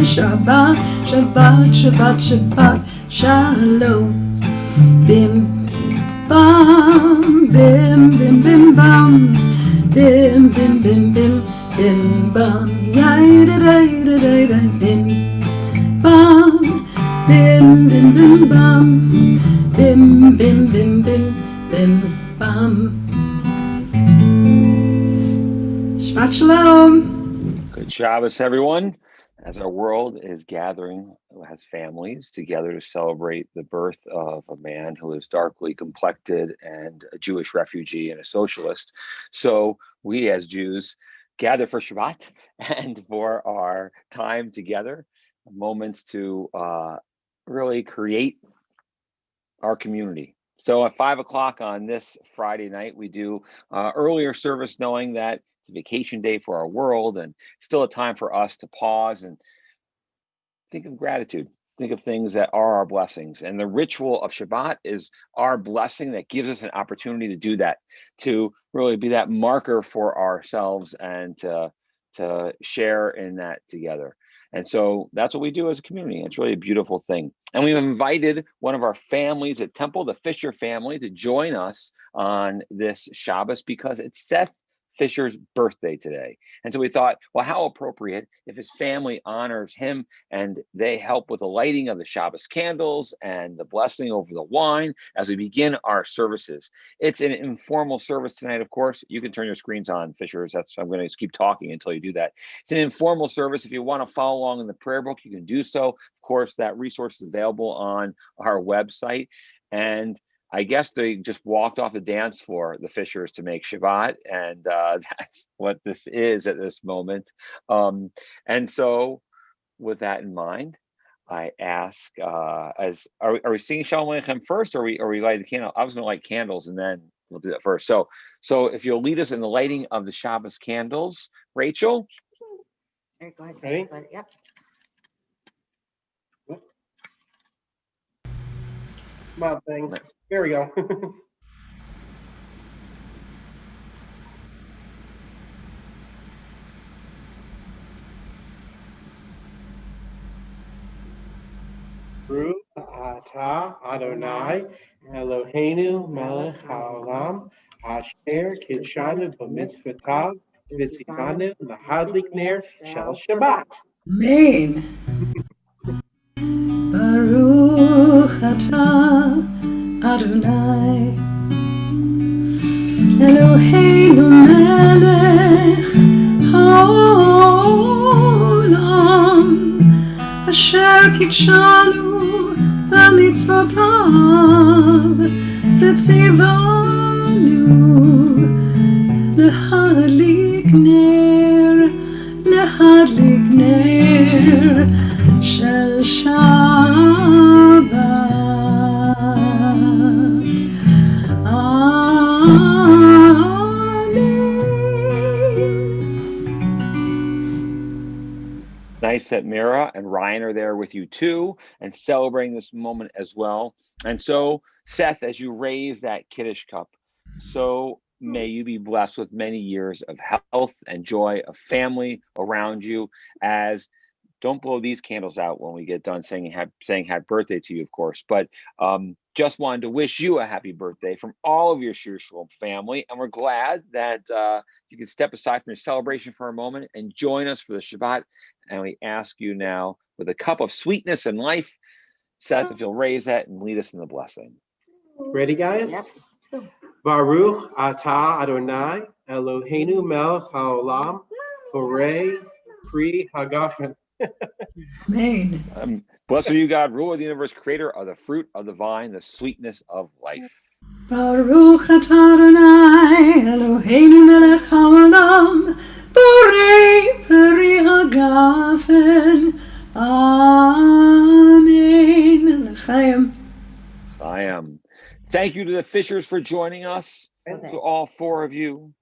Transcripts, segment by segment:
Shabbat, Shabbat, Shabbat, Shabbat, Shalom. Bim, bam, bim, bim, bim, bam. Bim, bim, bim, bim, bim, bam. Yai-da-da-da-da-da, bim, bam. Bim, bim, bim, bam. Bim, bim, bim, bim, bim, bam. Shabbat Shalom. Good Shabbos, everyone. As our world is gathering as families together to celebrate the birth of a man who is darkly complected and a Jewish refugee and a socialist. So we as Jews gather for Shabbat and for our time together, moments to really create our community. So at 5 o'clock on this Friday night, we do earlier service, knowing that it's a vacation day for our world and still a time for us to pause and think of gratitude, think of things that are our blessings. And the ritual of Shabbat is our blessing that gives us an opportunity to do that, to really be that marker for ourselves and to share in that together. And so that's what we do as a community. It's really a beautiful thing. And we've invited one of our families at Temple, the Fisher family, to join us on this Shabbos because it's Seth Fisher's birthday today. And so we thought, well, how appropriate if his family honors him and they help with the lighting of the Shabbos candles and the blessing over the wine as we begin our services. It's an informal service tonight, of course. You can turn your screens on, Fishers. I'm going to keep talking until you do that. It's an informal service. If you want to follow along in the prayer book, you can do so. Of course, that resource is available on our website. And I guess they just walked off the dance floor, the Fishers, to make Shabbat, and that's what this is at this moment. And so, with that in mind, I ask, are we singing Shalom Aleichem first, or are we lighting the candle? I was going to light candles, and then we'll do that first. So if you'll lead us in the lighting of the Shabbos candles, Rachel. All right, go ahead. Ready? Yep. My thing. There we go. Baruch atah Adonai Eloheinu melech haolam asher kidshanu b'mitzvotav v'tzivanu lahadlik ner shel Shabbat. Amen. Baruch atah Adonai Eloheinu melech haolam asher kidshanu b'mitzvotav v'tzivanu lahadlik ner shel Shabbat. Nice that Mira and Ryan are there with you too and celebrating this moment as well. And so, Seth, as you raise that Kiddush cup, so may you be blessed with many years of health and joy, of family around you. As don't blow these candles out when we get done saying happy birthday to you, of course. But just wanted to wish you a happy birthday from all of your Shir Shalom family. And we're glad that you can step aside from your celebration for a moment and join us for the Shabbat. And we ask you now, with a cup of sweetness and life, Seth, if you'll raise that and lead us in the blessing. Ready, guys? Yep. Baruch atah Adonai Eloheinu melech haolam borei pri hagafen. Amen. Blessed are you, God, ruler of the universe, creator of the fruit of the vine, the sweetness of life. Baruch atah Adonai Eloheinu melech haolam borei pri hagafen. Amen. L'chaim. I am. Thank you to the Fishers for joining us, to all four of you,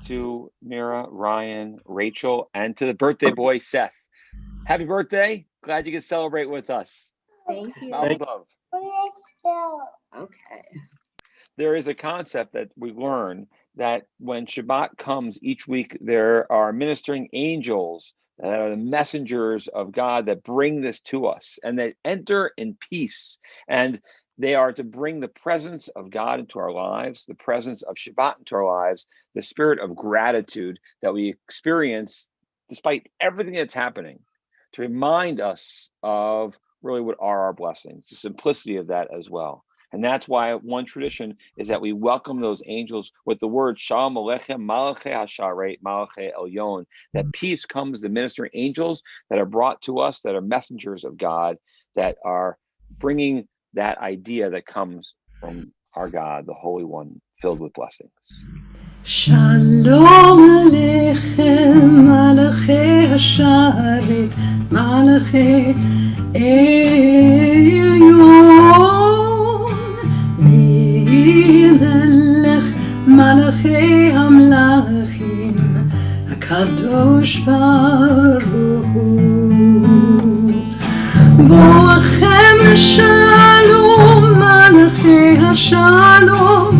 to Mira, Ryan, Rachel, and to the birthday boy, Seth. Happy birthday. Glad you can celebrate with us. Thank you. Mazel tov. Okay. There is a concept that we learn that when Shabbat comes each week, there are ministering angels that are the messengers of God that bring this to us and that enter in peace. And they are to bring the presence of God into our lives, the presence of Shabbat into our lives, the spirit of gratitude that we experience despite everything that's happening, to remind us of really what are our blessings, the simplicity of that as well. And that's why one tradition is that we welcome those angels with the word Shalom Aleichem Malachei Hasharet Malachei Elyon, that peace comes, the ministering angels that are brought to us, that are messengers of God, that are bringing that idea that comes from our God, the Holy One, filled with blessings. Shalom Aleichem Malachei Hasharet Malachei Elyon Melech Malachei Hamlachim HaKadosh Baruch Hu Boachem Shalom Malachei Hashalom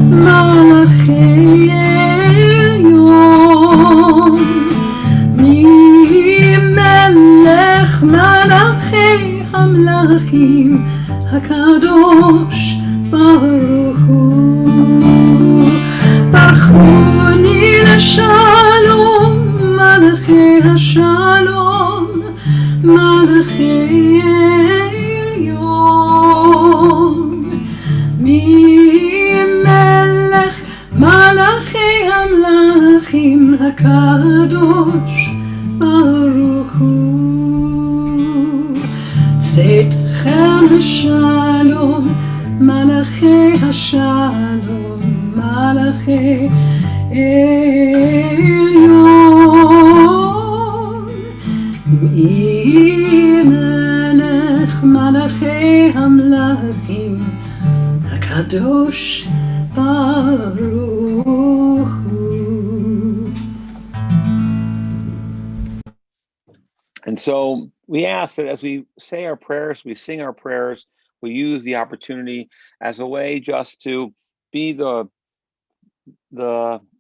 Malachei Elyon Melech Malachei Hamlachim HaKadosh Baruch Hu Barchuni L'Shalom Malachei Hashalom Malachei Elyon Melech Malachei Hamlachim HaKadosh Baruch Hu Tzedchem Shalom Malachei Hashalom Malachei Elyon Melech Malachei Hamlachim HaKadosh Baruch Hu. And so we ask that as we say our prayers, we sing our prayers, we use the opportunity as a way just to be the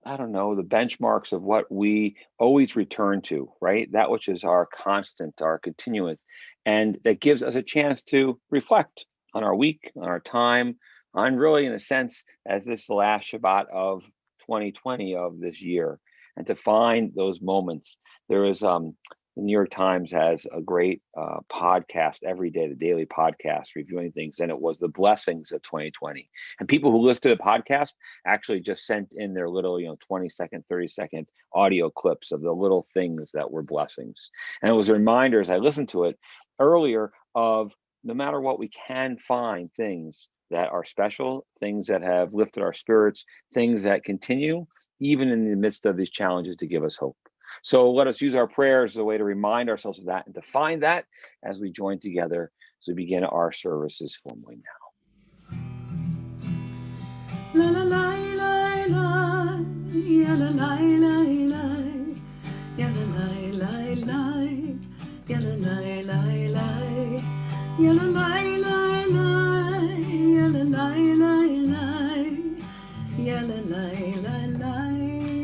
I don't know, the benchmarks of what we always return to, right? That which is our constant, our continuance, and that gives us a chance to reflect on our week, on our time, on really, in a sense, as this last Shabbat of 2020 of this year, and to find those moments. There is the New York Times has a great podcast every day, the daily podcast reviewing things, and it was the blessings of 2020. And people who listen to the podcast actually just sent in their little, 20-second, 30-second audio clips of the little things that were blessings. And it was a reminder as I listened to it earlier of no matter what, we can find things that are special, things that have lifted our spirits, things that continue even in the midst of these challenges to give us hope. So let us use our prayers as a way to remind ourselves of that and to find that as we join together as we begin our services formally now. La la la la la, ya la la la la, ya la la la la, ya la la la la, ya la la la la, ya la la la la, ya la la la la,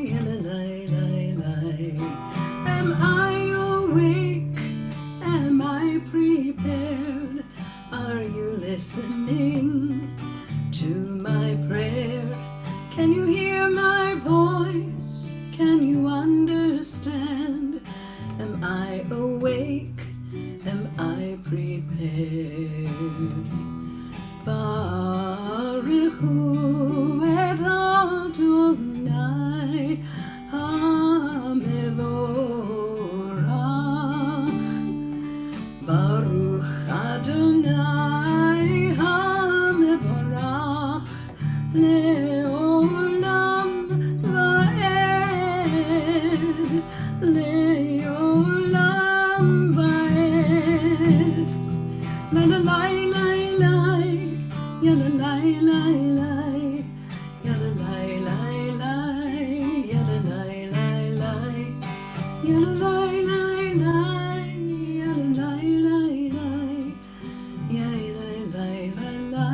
ya la la la la. Am I awake? Am I prepared? Are you listening to my prayer? Can you hear my voice? Can you understand? Am I awake? Am I prepared? Baruch Hu et Adonai HaMevorach. Baruch Adonai HaMevorach Le'olam va'ed, Le'olam va'ed. La la la la la, ya la la la la, ya la la la la, ya la la la la, ya la la la la, ya la la la la, ya la la la la,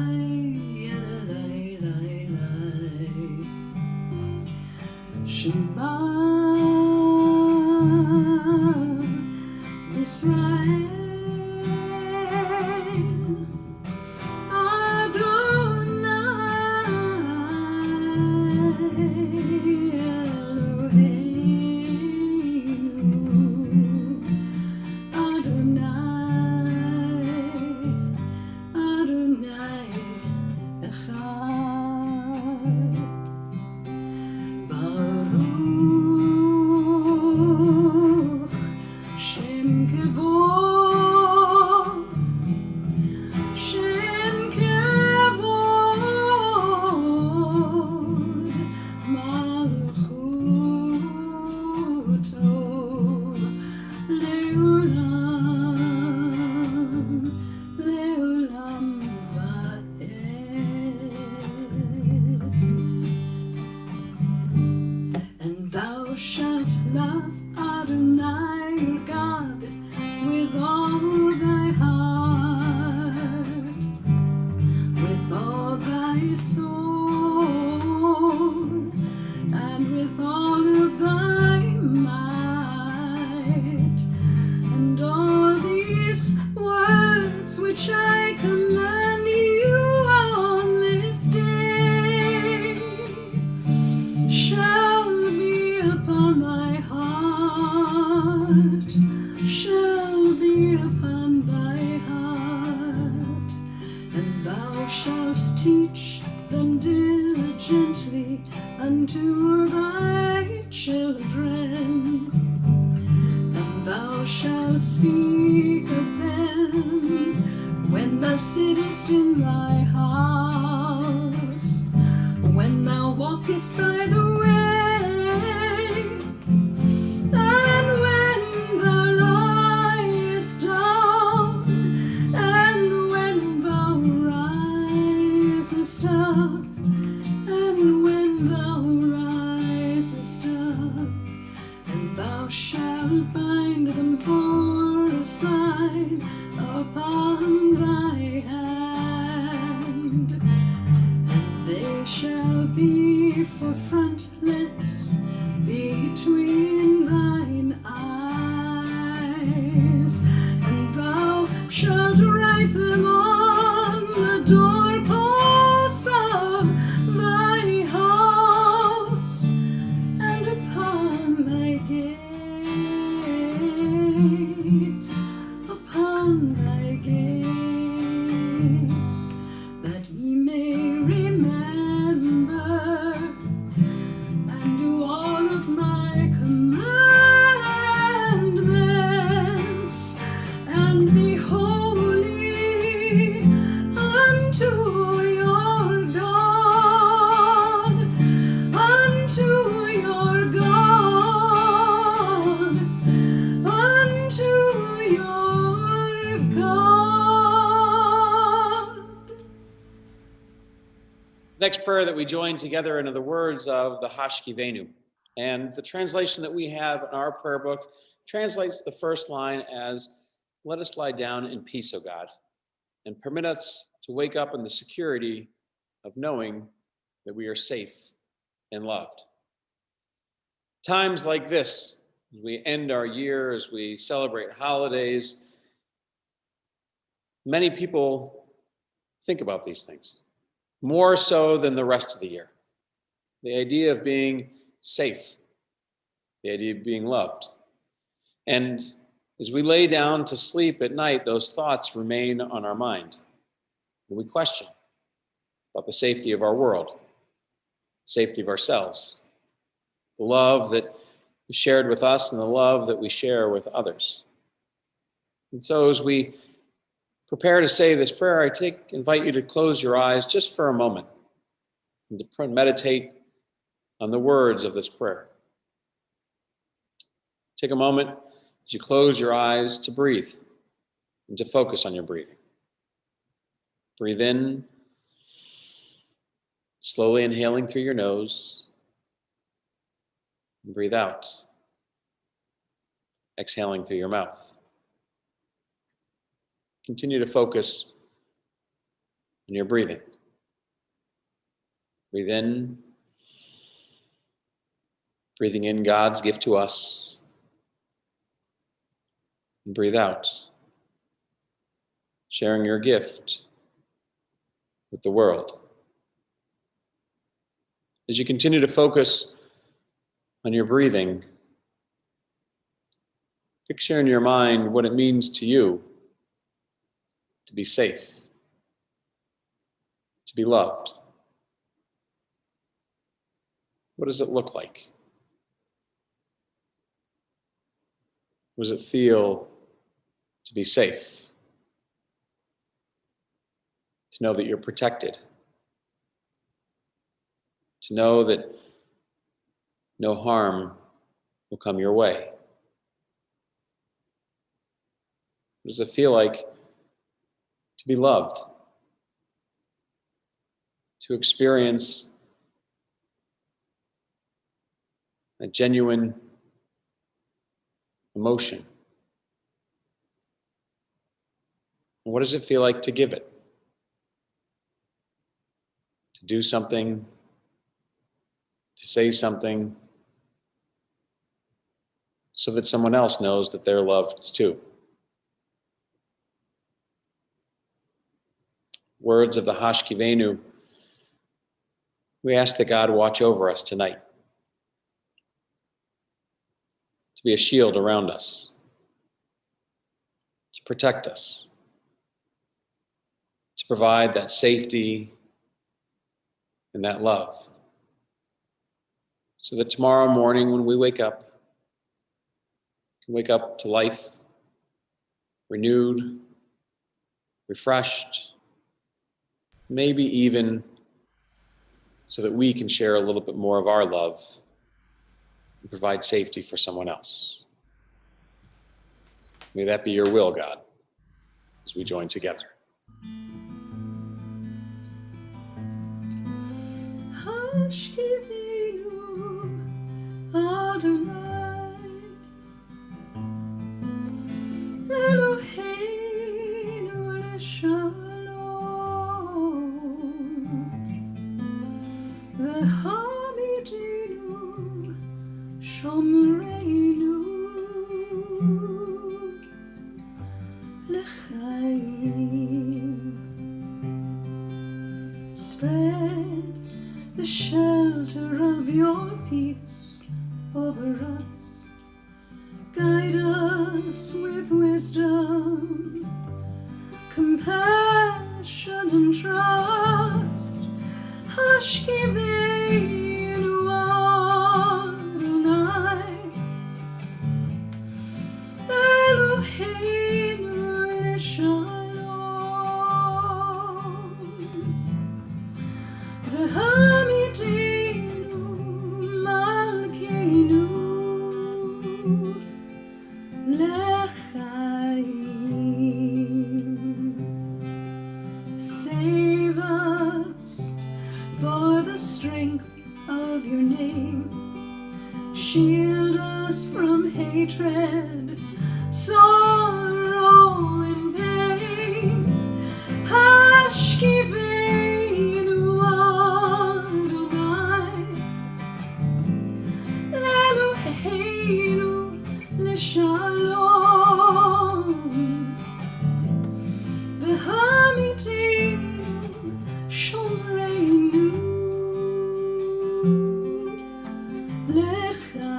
ya la la la la. Shema upon thy heart, and thou shalt teach them diligently unto thy children, and thou shalt speak of them when thou sittest in thy house, when thou walkest by the way, and when thou liest down, and when thou risest up, and when thou risest up, and thou shalt bind them for a sign upon thy hand, and they shall be for frontlets between thine eyes, and thou shalt write them on the doorposts of thy house, and upon thy gates, upon thy gates, that ye may remember and do all of my commandments, and be holy unto your God, unto your God, unto your God. Next prayer that we join together into the words of the Hashkivenu. And the translation that we have in our prayer book translates the first line as, "Let us lie down in peace, O God, and permit us to wake up in the security of knowing that we are safe and loved." Times like this, as we end our year, as we celebrate holidays, many people think about these things, more so than the rest of the year. The idea of being safe, the idea of being loved. And as we lay down to sleep at night, those thoughts remain on our mind. And we question about the safety of our world, safety of ourselves, the love that is shared with us and the love that we share with others. And so as we prepare to say this prayer, I invite you to close your eyes just for a moment and to meditate on the words of this prayer. Take a moment as you close your eyes to breathe and to focus on your breathing. Breathe in, slowly inhaling through your nose, and breathe out, exhaling through your mouth. Continue to focus on your breathing. Breathe in, breathing in God's gift to us, and breathe out, sharing your gift with the world. As you continue to focus on your breathing, picture in your mind what it means to you to be safe, to be loved. What does it look like? What does it feel to be safe? To know that you're protected. To know that no harm will come your way. What does it feel like to be loved? To experience a genuine emotion? And what does it feel like to give it? To do something, to say something, so that someone else knows that they're loved too. Words of the Hashkivenu, we ask that God watch over us tonight, to be a shield around us, to protect us, to provide that safety and that love, so that tomorrow morning when we wake up, we can wake up to life renewed, refreshed, maybe even so that we can share a little bit more of our love and provide safety for someone else. May that be your will, God, as we join together. Hashkivenu Adonai Eloheinu leshalom V'hamidinu shomreinu l'chaim. Spread the shelter of your peace over us. Guide us with wisdom, compassion and trust. Hashkivenu Adonai Eloheinu leshalom V'hamidinu malkeinu l'chaim. Save us for the strength of your name. Shield us from hatred, sorrow and pain. Hashkivenu Adonai Eloheinu leshalom V'hamidinu shomreinu l'chaim.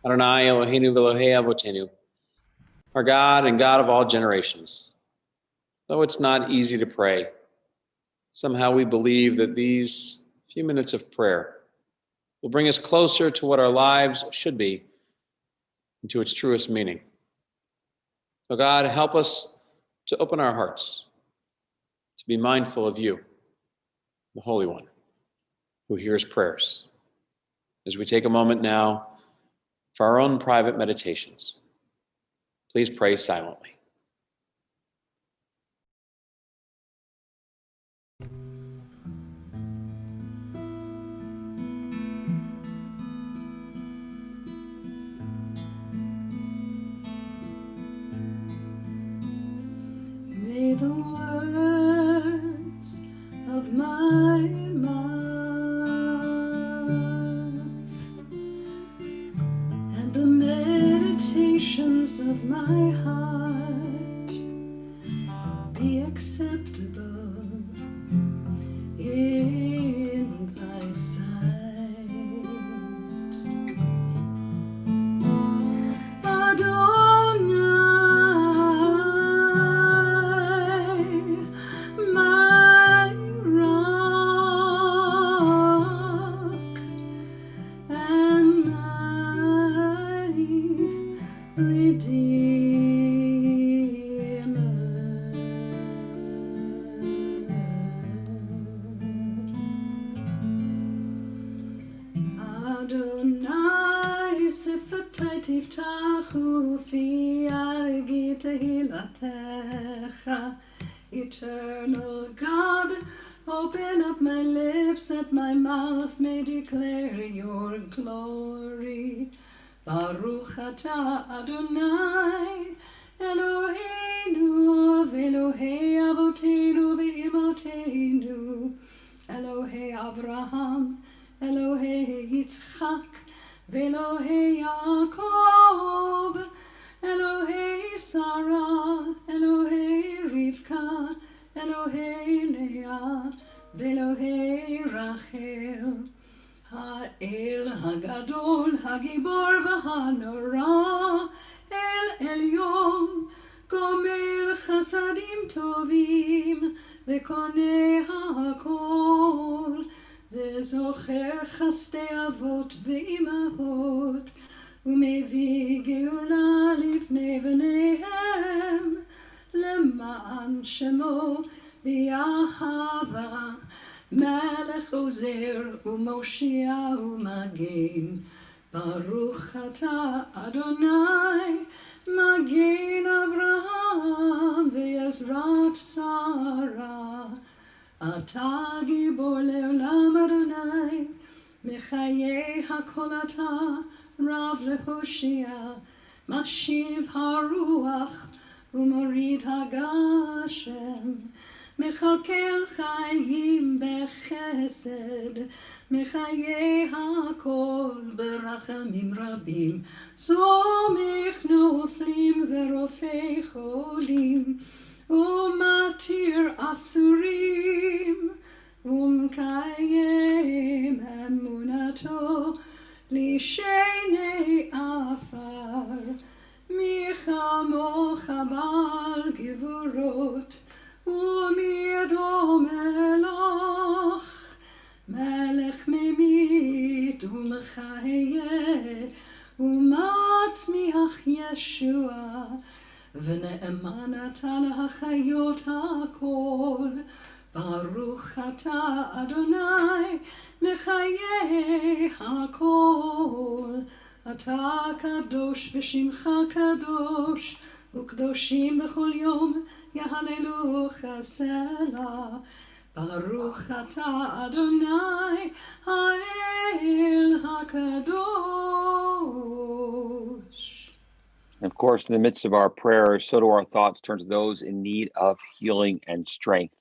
Adonai Eloheinu v'Elohei Avotenu, our God and God of all generations. Though it's not easy to pray, somehow we believe that these few minutes of prayer will bring us closer to what our lives should be and to its truest meaning. So God, help us to open our hearts, to be mindful of you, the Holy One, who hears prayers. As we take a moment now for our own private meditations, please pray silently. May the words of my mouth and the meditations of my heart be acceptable in thy sight. Adonai sifatai tiftachu fi agi tehilatecha. Eternal God, open up my lips that my mouth may declare your glory. Baruch atah Adonai Eloheinu v'Elohei Avotenu v'Imotenu, Elohei Avraham, Elohei Yitzchak, ואלוהי יעקב, אלוהי שרה, אלוהי רבקה, אלוהי לאה, ואלוהי רחל. האל הגדול, הגיבור והנורא, אל עליון, גומל חסדים טובים, וקונה הכל, וזוכר חסדי אבות ואימהות, ומביא גאולה לפני בניהם, למען שמו באהבה. מלך עוזר ומושיע ומגן, ברוך אתה אדוני, מגן אברהם ועזרת שרה. אתה גיבור לעולם אדוני, מחיי הכל אתה רב להושיע, משיב הרוח ומוריד הגשם, מכלכל חיים בחסד, מחיי הכל ברחמים רבים, סומך נופלים ורופא חולים, ומתיר אסורים, ומקיים אמונתו לשני עפר. מי כמוך בעל גבורות, ומי דומה לך, מלך ממית ומחיה, ומצמיח ישוע, ונאמן אתה להחיות הכל. ברוך אתה אדוני, מחיי הכל. אתה קדוש ושמך קדוש, וקדושים בכל יום יהללוך סלה. ברוך אתה אדוני, האל הקדוש. And of course, in the midst of our prayers, so do our thoughts turn to those in need of healing and strength.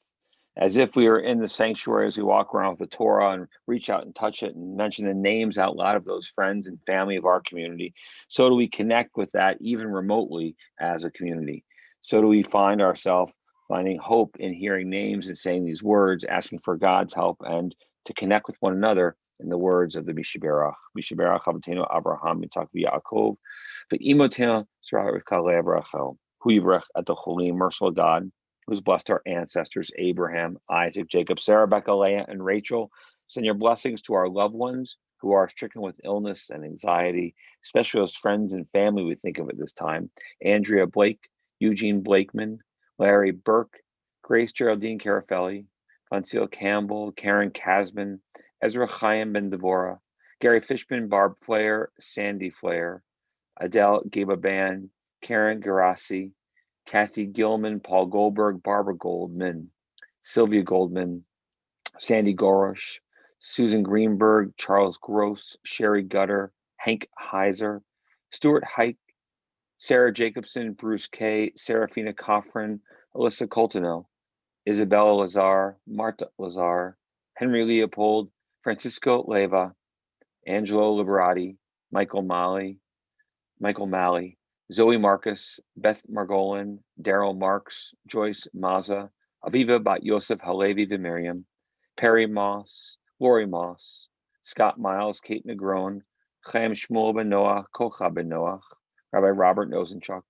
As if we are in the sanctuary as we walk around with the Torah and reach out and touch it and mention the names out loud of those friends and family of our community, so do we connect with that even remotely as a community. So do we find ourselves finding hope in hearing names and saying these words, asking for God's help and to connect with one another in the words of the Mishaberach. Mishaberach Avotenu Abraham Yitzchak v'Yaakov v'Imotenu Sarah Rivka Leah Rachel. Hu yivrach et Cholim, merciful God, who's blessed our ancestors, Abraham, Isaac, Jacob, Sarah, Rebecca, Leah, and Rachel. Send your blessings to our loved ones who are stricken with illness and anxiety, especially those friends and family we think of at this time. Andrea Blake, Eugene Blakeman, Larry Burke, Grace Geraldine Carafelli, Vancille Campbell, Karen Kasman, Ezra Chaim Ben Devorah, Gary Fishman, Barb Flair, Sandy Flair, Adele Gababan, Karen Garassi, Kathy Gilman, Paul Goldberg, Barbara Goldman, Sylvia Goldman, Sandy Gorosh, Susan Greenberg, Charles Gross, Sherry Gutter, Hank Heiser, Stuart Hike, Sarah Jacobson, Bruce Kay, Serafina Coffrin, Alyssa Coltonell, Isabella Lazar, Marta Lazar, Henry Leopold, Francisco Leva, Angelo Liberati, Michael Malley, Zoe Marcus, Beth Margolin, Daryl Marks, Joyce Maza, Aviva Bat Yosef Halevi Vimiriam, Perry Moss, Lori Moss, Scott Miles, Kate Negron, Chaim Shmuel Ben Noach, Kocha Ben Noach, Rabbi Robert Nosenchuk,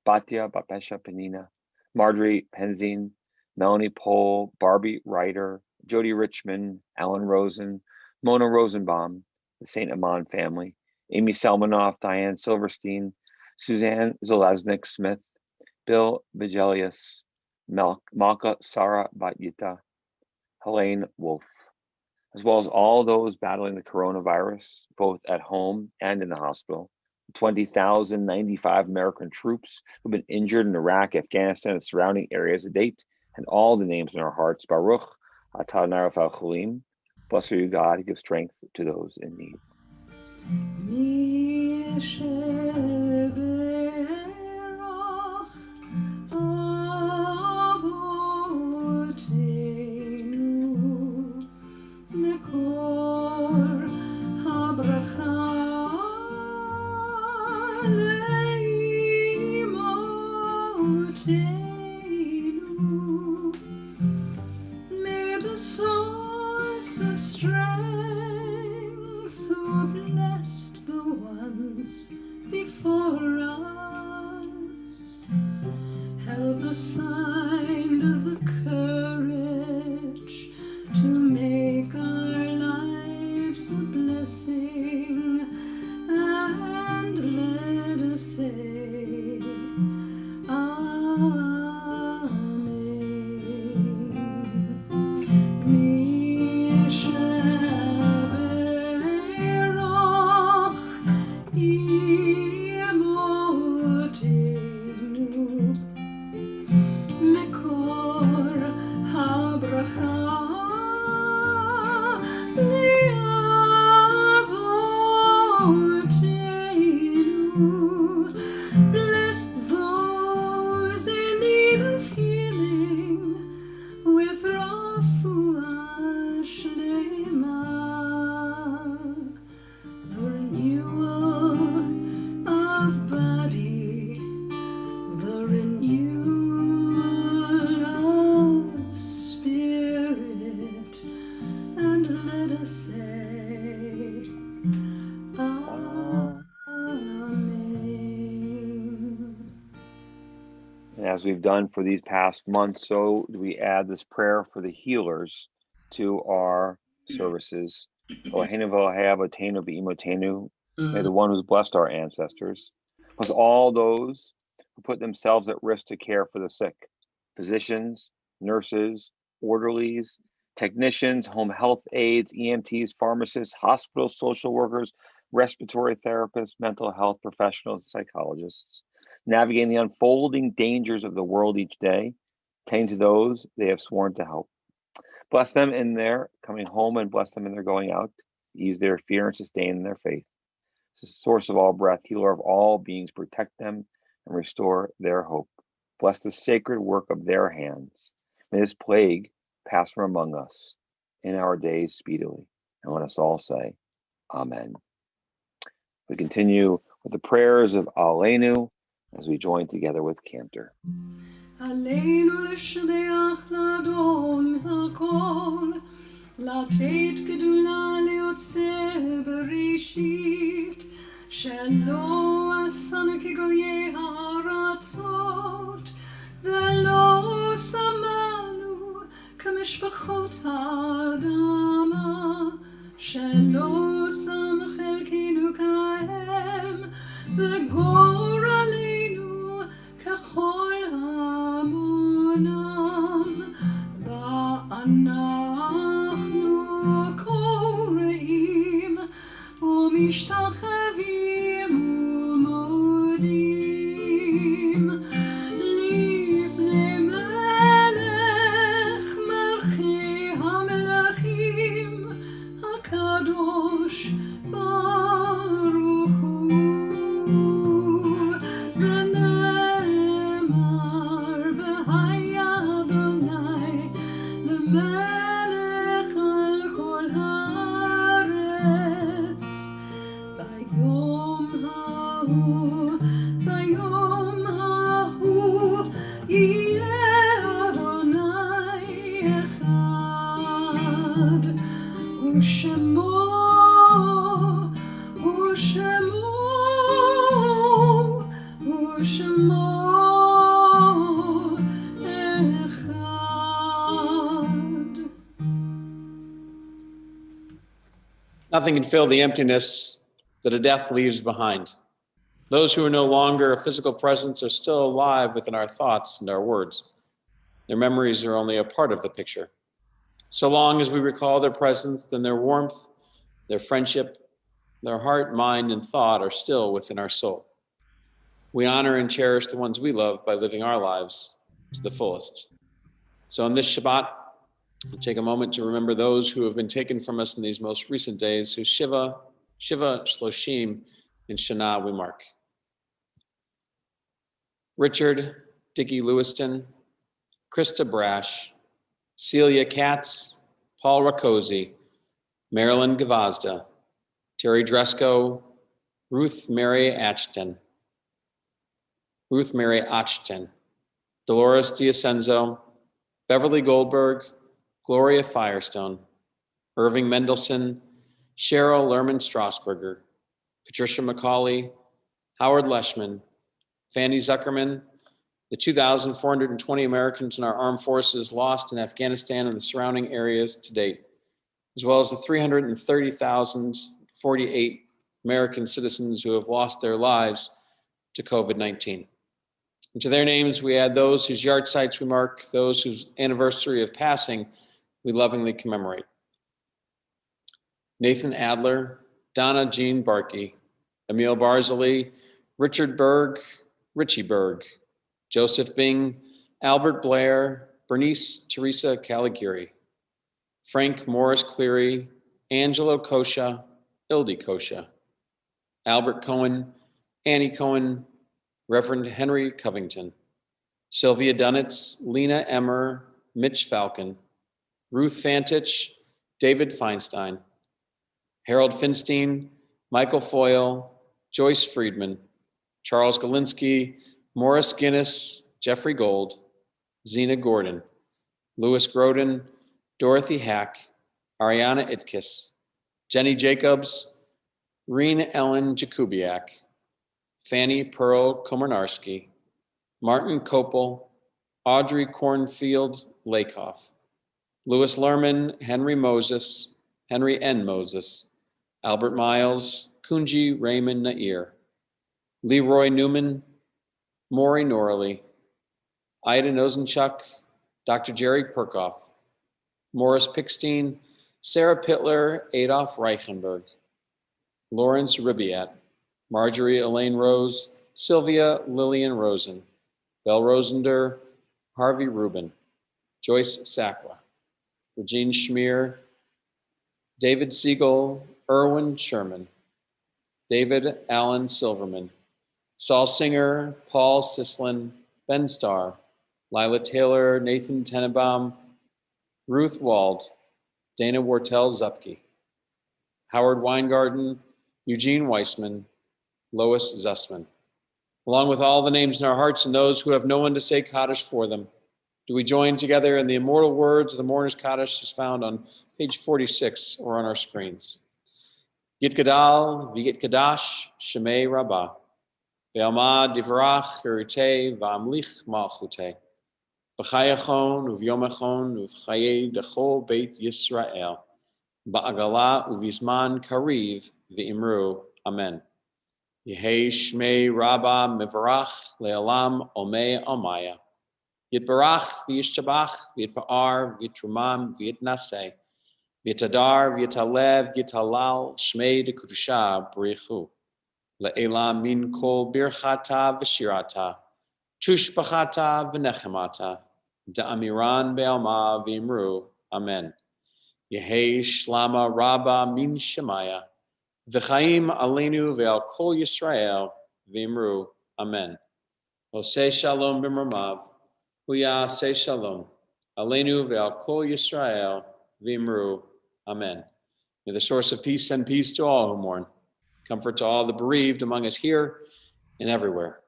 Batya Bapesha Penina, Marjorie Penzine, Melanie Pohl, Barbie Ryder, Jody Richmond, Alan Rosen, Mona Rosenbaum, the St. Amman family, Amy Selmanoff, Diane Silverstein, Suzanne Zelaznik Smith, Bill Vigelius, Malka Sarah Batyita, Helene Wolf, as well as all those battling the coronavirus, both at home and in the hospital. 20,095 American troops who've been injured in Iraq, Afghanistan, and surrounding areas to date, and all the names in our hearts. Baruch atah Narafal Cholim. Blessed are you, God, who gives strength to those in need. מקור הברכה Leimotenu. May the source of strength who blessed the ones before us help us find the courage to make our lives a blessing, and let us say Amen. Mi sheberoch imotenu מקור הברכה לאבותינו. Bless those in need of healing with refuah shlema, the renewal of body, the renewal of spirit, and let us say Amen. And as we've done for these past months, so do we add this prayer for the healers to our services. Eloheinu v'Elohei Avotenu v'Imotenu. May the one who's blessed our ancestors, plus all those who put themselves at risk to care for the sick, physicians, nurses, orderlies, technicians, home health aides, EMTs, pharmacists, hospital social workers, respiratory therapists, mental health professionals, psychologists, navigating the unfolding dangers of the world each day, tending to those they have sworn to help. Bless them in their coming home and bless them in their going out, ease their fear and sustain their faith. It's the source of all breath, healer of all beings, protect them and restore their hope. Bless the sacred work of their hands. May this plague pass from among us in our days speedily. And let us all say, Amen. We continue with the prayers of Aleinu as we join together with Cantor. עלינו לשבח לאדון הכל, לתת גדולה ליוצר בראשית, שלא עשנו כגויי הארצות, ולא שמנו כמשפחות האדמה, שלא שם חלקנו כהם, וגורלנו ככל המונם, ואנחנו קוראים ומשתחווים ומודים לפני מלך מלכי המלכים הקדוש ברוך הוא. ונאמר והיה אדוני למלך על כל הארץ. ביום ההוא יהיה אדוני אחד, ושמו אחד. Nothing can fill the emptiness that a death leaves behind. Those who are no longer a physical presence are still alive within our thoughts and our words. Their memories are only a part of the picture. So long as we recall their presence, then their warmth, their friendship, their heart, mind, and thought are still within our soul. We honor and cherish the ones we love by living our lives to the fullest. So on this Shabbat, we'll take a moment to remember those who have been taken from us in these most recent days, whose Shiva, Shloshim, and Shana we mark. Richard Dickey Lewiston, Krista Brash, Celia Katz, Paul Rakosi, Marilyn Gavazda, Terry Dresco, Ruth Mary Ashton, Ruth Mary Achten, Dolores D'Ascenzo, Beverly Goldberg, Gloria Firestone, Irving Mendelson, Cheryl Lerman Strasburger, Patricia McCauley, Howard Leishman, Fanny Zuckerman, the 2,420 Americans in our armed forces lost in Afghanistan and the surrounding areas to date, as well as the 330,048 American citizens who have lost their lives to COVID-19. And to their names, we add those whose yard sites we mark, those whose anniversary of passing we lovingly commemorate. Nathan Adler, Donna Jean Barkey, Emil Barzili, Richard Berg, Richie Berg, Joseph Bing, Albert Blair, Bernice Teresa Caliguri, Frank Morris Cleary, Angelo Kosha, Ildi Kosha, Albert Cohen, Annie Cohen, Reverend Henry Covington, Sylvia Dunitz, Lena Emmer, Mitch Falcon, Ruth Fantich, David Feinstein, Harold Finstein, Michael Foyle, Joyce Friedman, Charles Galinsky, Morris Guinness, Jeffrey Gold, Zena Gordon, Louis Groden, Dorothy Hack, Ariana Itkis, Jenny Jacobs, Reen Ellen Jakubiak, Fanny Pearl Komarnarski, Martin Kopel, Audrey Cornfield Lakoff, Louis Lerman, Henry Moses, Henry N. Moses, Albert Miles, Kunji Raymond Nair, Leroy Newman, Maury Norley, Ida Nosenchuk, Dr. Jerry Perkoff, Morris Pickstein, Sarah Pittler, Adolf Reichenberg, Lawrence Ribiat, Marjorie Elaine Rose, Sylvia Lillian Rosen, Belle Rosender, Harvey Rubin, Joyce Sakwa, Regine Schmier, David Siegel, Erwin Sherman, David Allen Silverman, Saul Singer, Paul Sislin, Ben Starr, Lila Taylor, Nathan Tenenbaum, Ruth Wald, Dana Wortel Zupke, Howard Weingarten, Eugene Weissman, Lois Zussman. Along with all the names in our hearts and those who have no one to say Kaddish for them, do we join together in the immortal words of the Mourner's Kaddish as found on page 46 or on our screens. Yit Gadal, V'yit Kadash, Shemei Rabbah, Ve'alma Divrach, Gerite, V'amlich Malchute, B'chayachon, Uv'yomachon, Uv'chaye Dechol Beit Yisrael, Ba'agala Uv'izman Kariv, V'imru, Amen. Yehei Shmei Rabbah Mivarach, Le'alam Omei Omaya. Yitbarach, V'yishtabach, V'yitpa'ar, V'yitrumam, V'yitnaseh, V'yitadar, V'yitalev, V'yitalal, Shmei Dekudusha, B'richu. Le'ela min kol birchata v'shirata, tushbachata v'nechemata, da'amiran be'alma v'imru, Amen. Yehei shlama rabba min shemaya, v'chaim aleinu ve'al kol Yisrael, v'imru, Amen. Oseh shalom b'mramav, Huya say shalom, aleinu ve'al kol Yisrael, v'imru, Amen. May the source of peace send peace to all who mourn, comfort to all the bereaved among us here and everywhere.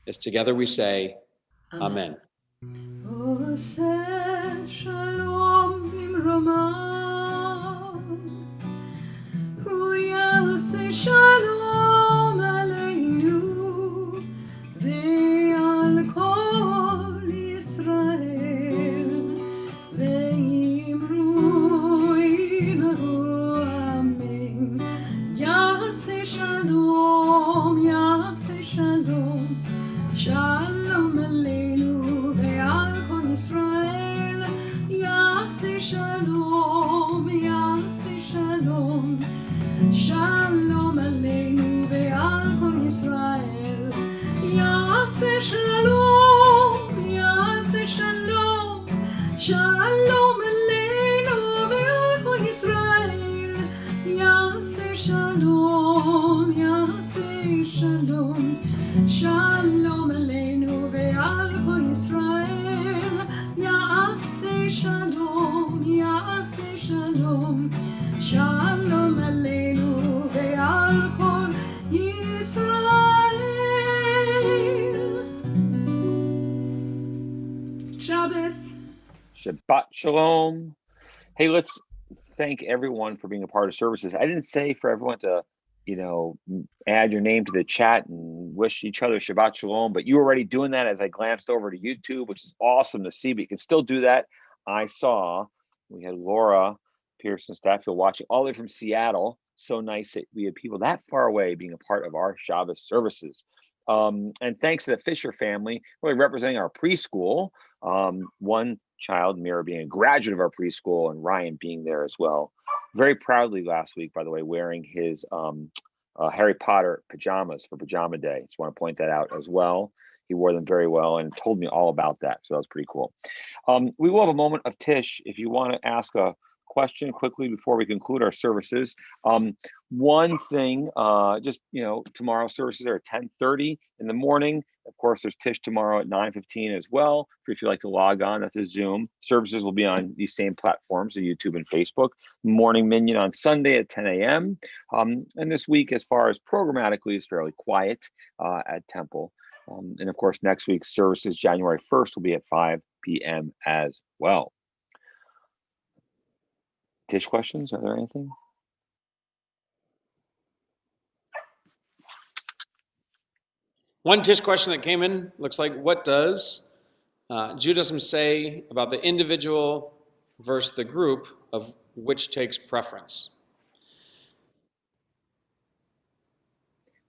As together we say, Amen. Oseh shalom b'mramav, hu yaseh shalom aleinu ve'al kol Yisrael, ve'imru amen. Yaseh shalom, yaseh shalom, shalom aleinu ve'al kol Yisrael. Yaseh shalom, yaseh shalom, shalom aleinu ve'al kol Yisrael. Yaseh shalom, yaseh shalom, shalom aleinu ve'al kol Yisrael. Yaseh shalom, yaseh shalom, shalom aleinu ve'al kol Yisrael. Yaseh shalom, yaseh shalom, shalom aleinu ve'al kol Yisrael. Shabbat Shalom. Hey, let's thank everyone for being a part of services. I didn't say for everyone to, add your name to the chat and wish each other Shabbat Shalom, but you were already doing that as I glanced over to YouTube, which is awesome to see, but you can still do that. I saw we had Laura Pearson Stafford watching all the way from Seattle. So nice that we had people that far away being a part of our Shabbos services. And thanks to the Fisher family, really representing our preschool. One child, Mira, being a graduate of our preschool, and Ryan being there as well. Very proudly last week, by the way, wearing his Harry Potter pajamas for Pajama Day. Just want to point that out as well. He wore them very well and told me all about that. So that was pretty cool. We will have a moment of Tish. If you want to ask a question quickly before we conclude our services. One thing, tomorrow's services are at 10:30 in the morning. Of course, there's Tish tomorrow at 9:15 as well. If you'd like to log on, that's a Zoom. Services will be on these same platforms, so YouTube and Facebook. Morning Minyan on Sunday at 10 a.m. And this week, as far as programmatically, is fairly quiet at Temple. And of course, next week's services, January 1st, will be at 5 p.m. as well. Tish questions? Are there anything? One Tish question that came in looks like, what does Judaism say about the individual versus the group of which takes preference?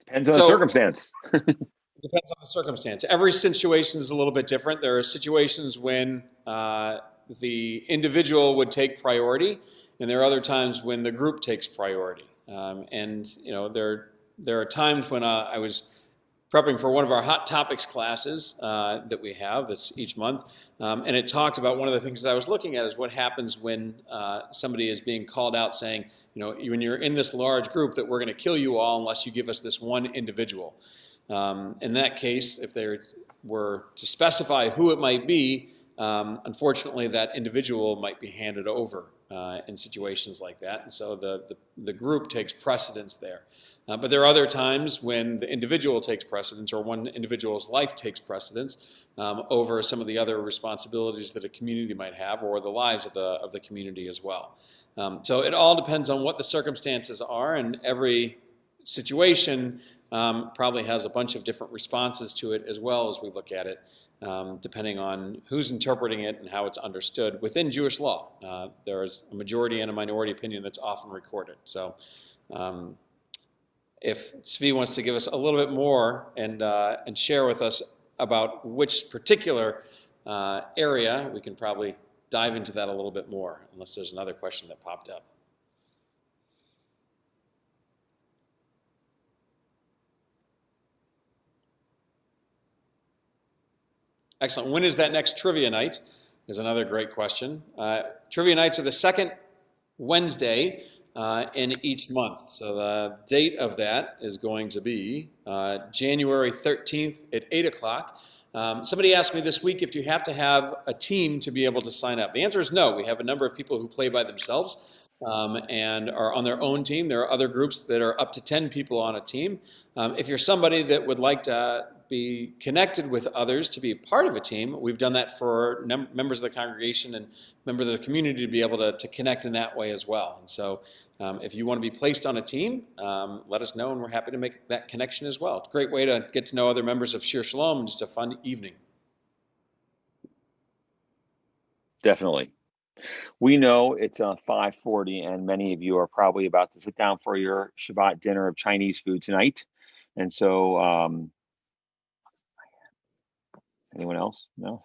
Depends on the circumstance. Depends on the circumstance. Every situation is a little bit different. There are situations when the individual would take priority, and there are other times when the group takes priority. There are times when I was prepping for one of our Hot Topics classes that we have that's each month, and it talked about one of the things that I was looking at is what happens when somebody is being called out saying, when you're in this large group that we're going to kill you all unless you give us this one individual. In that case, if they were to specify who it might be, unfortunately that individual might be handed over in situations like that, and so the group takes precedence there. But there are other times when the individual takes precedence, or one individual's life takes precedence over some of the other responsibilities that a community might have, or the lives of the community as well. So it all depends on what the circumstances are, and every situation probably has a bunch of different responses to it as well as we look at it, depending on who's interpreting it and how it's understood. Within Jewish law, there is a majority and a minority opinion that's often recorded. So if Zvi wants to give us a little bit more and share with us about which particular area, we can probably dive into that a little bit more, unless there's another question that popped up. Excellent. When is that next trivia night? Is another great question. Trivia nights are the second Wednesday in each month. So the date of that is going to be January 13th at 8 o'clock. Somebody asked me this week if you have to have a team to be able to sign up. The answer is no. We have a number of people who play by themselves and are on their own team. There are other groups that are up to 10 people on a team. If you're somebody that would like to be connected with others to be part of a team, we've done that for members of the congregation and members of the community to be able to connect in that way as well. And so if you want to be placed on a team, let us know, and we're happy to make that connection as well. It's a great way to get to know other members of Shir Shalom, and just a fun evening. Definitely. We know it's 5:40, and many of you are probably about to sit down for your Shabbat dinner of Chinese food tonight. And so, anyone else? No?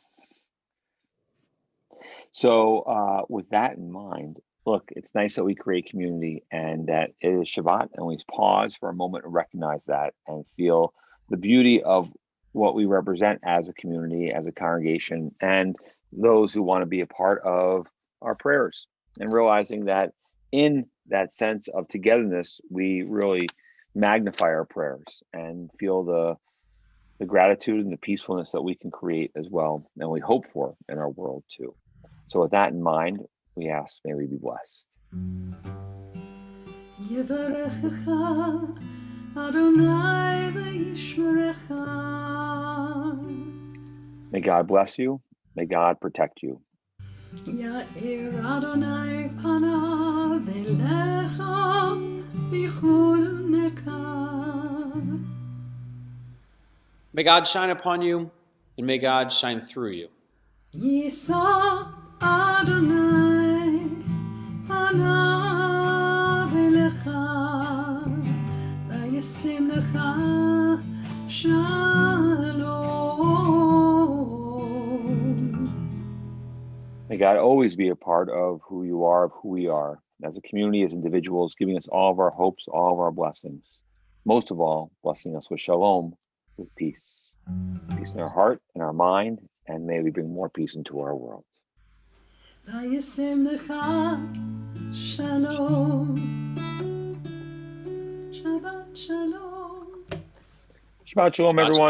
So with that in mind, look, it's nice that we create community and that it is Shabbat, and we pause for a moment and recognize that and feel the beauty of what we represent as a community, as a congregation, and those who want to be a part of our prayers, and realizing that in that sense of togetherness, we really magnify our prayers and feel the gratitude and the peacefulness that we can create as well, and we hope for in our world too. So with that in mind, we ask, may we be blessed. May God bless you. May God protect you. יאיר אדוני פניו אליך בכל נקר. May God shine upon you, and may God shine through you. יישא אדוני פניו אליך וישים לך שלום. May God always be a part of who you are, of who we are, as a community, as individuals, giving us all of our hopes, all of our blessings. Most of all, blessing us with shalom, with peace. Peace in our heart, in our mind, and may we bring more peace into our world. וישם לך שלום. שבת שלום. Shabbat shalom, everyone.